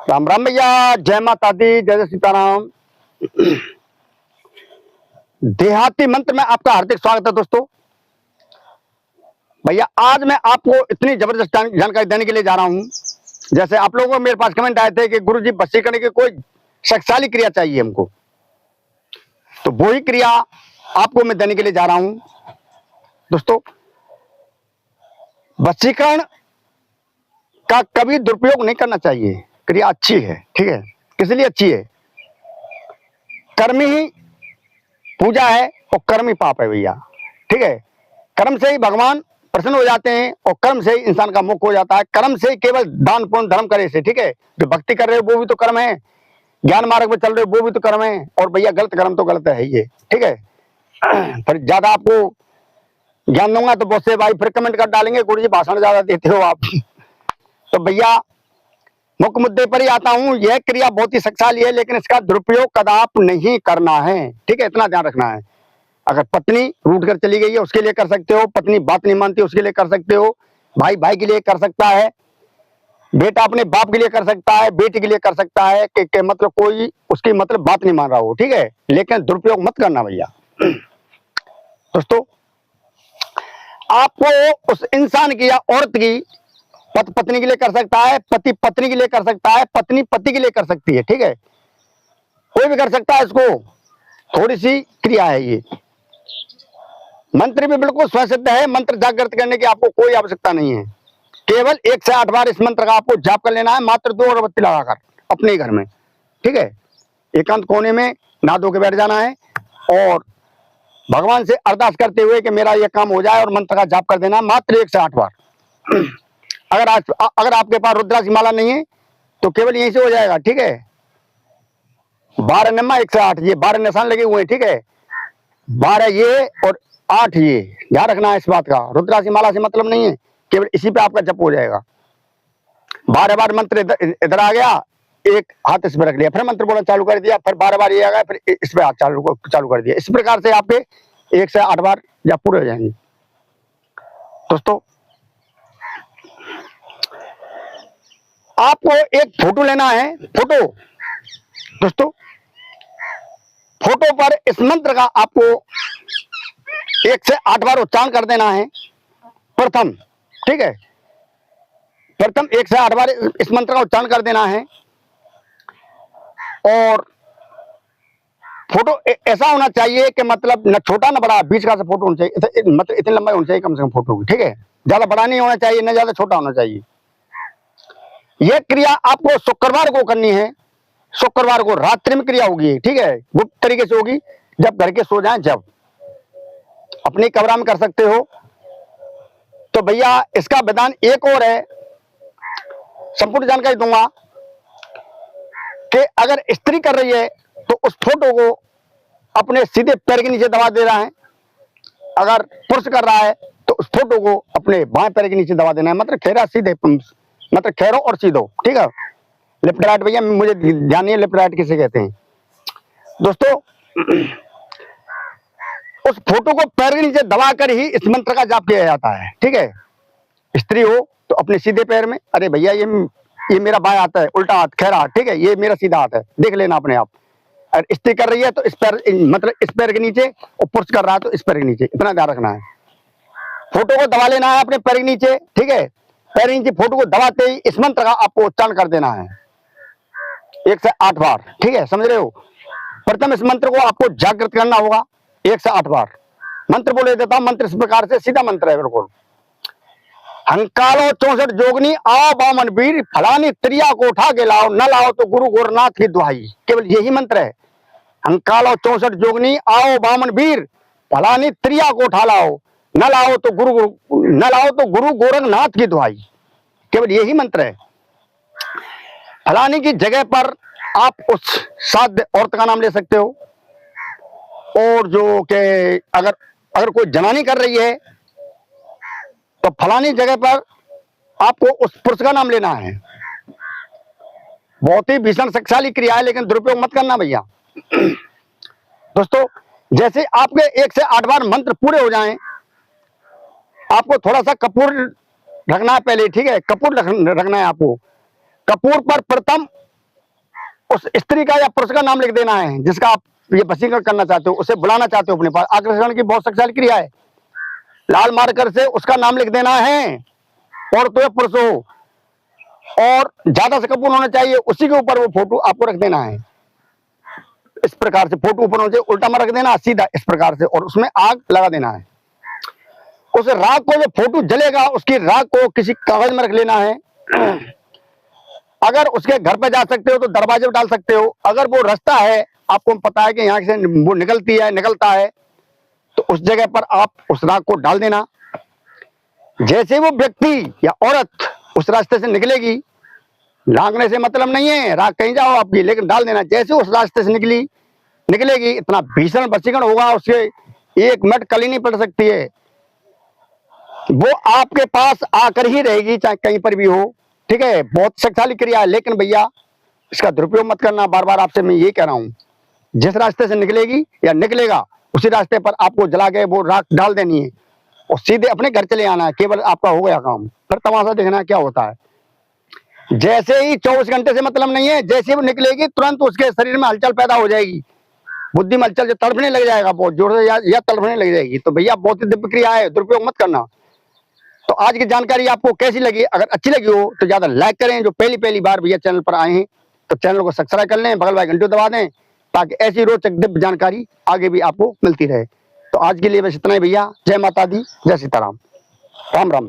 राम राम भैया, जय माता दी, जय जय सीताराम। देहाती मंत्र में आपका हार्दिक स्वागत है दोस्तों। भैया आज मैं आपको इतनी जबरदस्त जानकारी देने के लिए जा रहा हूं। जैसे आप लोगों को मेरे पास कमेंट आए थे कि गुरुजी वशीकरण की कोई शक्तिशाली क्रिया चाहिए हमको, तो वही क्रिया आपको मैं देने के लिए जा रहा हूं दोस्तों। वशीकरण का कभी दुरुपयोग नहीं करना चाहिए। क्रिया अच्छी है, ठीक है, किस लिए अच्छी है? कर्म ही पूजा है और कर्म ही पाप है भैया, ठीक है। कर्म से ही भगवान प्रसन्न हो जाते हैं और कर्म से ही इंसान का मुक्त हो जाता है। कर्म से ही केवल दान पुण्य धर्म करे से, ठीक है। जो भक्ति कर रहे हो वो भी तो कर्म है, ज्ञान मार्ग में चल रहे हो वो भी तो कर्म है। और भैया गलत कर्म तो गलत है ये, ठीक है। फिर ज्यादा आपको ज्ञान दूंगा तो बहुत से भाई फिर कमेंट कर डालेंगे गुरुजी भाषण ज्यादा देते हो आप। तो भैया मुख्य मुद्दे पर ही आता हूं। यह क्रिया बहुत ही शक्तिशाली है, लेकिन इसका दुरुपयोग कदाप नहीं करना है, ठीक है, इतना ध्यान रखना है। अगर पत्नी रूठ कर चली गई है उसके लिए कर सकते हो, पत्नी बात नहीं मानती उसके लिए कर सकते हो, भाई भाई के लिए कर सकता है, बेटा अपने बाप के लिए कर सकता है, बेटी के लिए कर सकता है कि मतलब कोई उसकी मतलब बात नहीं मान रहा हो, ठीक है। लेकिन दुरुपयोग मत करना भैया। दोस्तों आपको उस इंसान की या औरत की पत्नी के लिए कर सकता है, पति पत्नी के लिए कर सकता है, पत्नी पति के लिए कर सकती है, ठीक है, कोई भी कर सकता है इसको। थोड़ी सी क्रिया है ये। मंत्र भी बिल्कुल स्वसिद्ध है। मंत्र जागृत करने की आपको कोई आवश्यकता नहीं है। केवल 1 से 8 बार इस मंत्र का आपको जाप कर लेना है, मात्र 2 अगरबत्ती लगाकर अपने ही घर में, ठीक है। एकांत कोने में नहा धो के बैठ जाना है और भगवान से अरदास करते हुए कि मेरा यह काम हो जाए और मंत्र का जाप कर देना मात्र 1 से 8 बार। अगर आपके पास रुद्राक्ष की माला नहीं है तो केवल यहीं से हो जाएगा, ठीक है। 12 नमा 1 से 8, ये 12 निशान लगे हुए हैं, ठीक है। 12 ये और 8 ये, ध्यान रखना है इस बात का। रुद्राक्ष की माला से मतलब नहीं है, केवल इसी पे आपका जप हो जाएगा। 12 बार मंत्र इधर आ गया, एक हाथ इस पे रख लिया, फिर मंत्र बोलना चालू कर दिया, फिर 12 बार ये आ गया, फिर इस पे हाथ चालू कर दिया। इस प्रकार से आपके 1 से 8 बार जप पूरे हो जाएंगे। दोस्तों आपको एक फोटो लेना है, फोटो दोस्तों, फोटो पर इस मंत्र का आपको 1 से 8 बार उच्चारण कर देना है प्रथम, ठीक है। प्रथम 1 से 8 बार इस मंत्र का उच्चारण कर देना है। और फोटो ऐसा होना चाहिए कि मतलब न छोटा न बड़ा, बीच का सा फोटो होना चाहिए, मतलब इतनी लंबाई होनी चाहिए कम से कम फोटो की, ठीक है। ज्यादा बड़ा नहीं होना चाहिए, न ज्यादा छोटा होना चाहिए। यह क्रिया आपको शुक्रवार को करनी है। शुक्रवार को रात्रि में क्रिया होगी, ठीक है, गुप्त तरीके से होगी, जब घर के सो जाएं, जब अपनी कमरा में कर सकते हो। तो भैया इसका विधान एक और है, संपूर्ण जानकारी दूंगा कि अगर स्त्री कर रही है तो उस फोटो को अपने सीधे पैर के नीचे दबा दे रहा है। अगर पुरुष कर रहा है तो उस फोटो को अपने बाएं पैर के नीचे दबा देना है, मतलब खेरा सीधे, मतलब खेरो और सीधो, ठीक है। लेफ्ट राइट भैया मुझे ध्यान नहीं है लेफ्ट राइट किसे कहते हैं। दोस्तों उस फोटो को पैर के नीचे दबाकर ही इस मंत्र का जाप किया जाता है, ठीक है। स्त्री हो तो अपने सीधे पैर में, अरे भैया ये मेरा बायां हाथ है, उल्टा हाथ खेरा हाथ, ठीक है, ये मेरा सीधा हाथ है, देख लेना अपने आप। और स्त्री कर रही है तो इस पैर, मतलब इस पैर के नीचे, और पुरुष कर रहा है तो इस पैर के नीचे, इतना ध्यान रखना है। फोटो को दबा लेना है अपने पैर के नीचे, ठीक है। पैर के नीचे फोटो को दबाते ही इस मंत्र का आपको उच्चारण कर देना है 1 से 8 बार, ठीक है, समझ रहे हो। प्रथम इस मंत्र को आपको जागृत करना होगा 1 से 8 बार। मंत्र बोले देता हूं, मंत्र इस प्रकार से, सीधा मंत्र है बिल्कुल। हंकालो 64 जोगनी आओ बामन वीर, फलानी त्रिया को उठा के लाओ, न लाओ तो गुरु गोरखनाथ की दुहाई। केवल यही मंत्र है। हंकालो 64 जोगनी आओ बामन वीर, फलानी त्रिया को उठा लाओ, न लाओ तो गुरु गोरखनाथ की दुहाई। केवल यही मंत्र है। फलानी की जगह पर आप उस साध्य औरत का नाम ले सकते हो, और जो कि अगर कोई जनानी कर रही है तो फलानी जगह पर आपको उस पुरुष का नाम लेना है। बहुत ही भीषण शक्तिशाली क्रिया है, लेकिन दुरुपयोग मत करना भैया। दोस्तों जैसे आपके 1 से 8 बार मंत्र पूरे हो जाएं, आपको थोड़ा सा कपूर रखना है पहले, ठीक है, कपूर रखना है आपको। कपूर पर प्रथम उस स्त्री का या पुरुष का नाम लिख देना है जिसका आप ये वशीकरण करना चाहते हो, उसे बुलाना चाहते हो अपने पास। आकर्षण की बहुत शक्तिशाली क्रिया है। लाल मार्कर से उसका नाम लिख देना है, और तो या पुरुष हो, और ज्यादा से कपूर होना चाहिए, उसी के ऊपर वो फोटो आपको रख देना है। इस प्रकार से फोटो ऊपर होना चाहिए, उल्टा में रख देना सीधा इस प्रकार से, और उसमें आग लगा देना है। उस राख को, जो फोटो जलेगा उसकी राख को किसी कागज में रख लेना है। अगर उसके घर पे जा सकते हो तो दरवाजे पर डाल सकते हो। अगर वो रास्ता है, आपको पता है कि यहाँ से वो निकलता है, तो उस जगह पर आप उस राख को डाल देना। जैसे वो व्यक्ति या औरत उस रास्ते से निकलेगी, लांघने से मतलब नहीं है, राख कहीं जाओ आपकी, लेकिन डाल देना। जैसे उस रास्ते से निकलेगी, इतना भीषण वशीकरण होगा, उसके 1 मिनट कली नहीं पड़ सकती है। वो आपके पास आकर ही रहेगी, चाहे कहीं पर भी हो। ठीक है, बहुत शक्तिशाली क्रिया है, लेकिन भैया इसका दुरुपयोग मत करना। बार बार आपसे मैं ये कह रहा हूं, जिस रास्ते से निकलेगी या निकलेगा, उसी रास्ते पर आपको जला के वो राख डाल देनी है, और सीधे अपने घर चले आना है। केवल आपका हो गया काम। फिर तमाशा देखना क्या होता है। जैसे ही 24 घंटे से मतलब नहीं है, जैसे वो निकलेगी तुरंत उसके शरीर में हलचल पैदा हो जाएगी, बुद्धि में हलचल, तड़पने लग जाएगा बहुत जोर से, या तड़पने लग जाएगी। तो भैया बहुत ही दिव्य क्रिया है, दुरुपयोग मत करना। तो आज की जानकारी आपको कैसी लगी? अगर अच्छी लगी हो तो ज्यादा लाइक करें। जो पहली बार भैया चैनल पर आए हैं तो चैनल को सब्सक्राइब कर लें, बगल वाले घंटे दबा दें, ताकि ऐसी रोचक दिव्य जानकारी आगे भी आपको मिलती रहे। तो आज के लिए बस इतना ही भैया। जय माता दी, जय सीताराम, राम राम।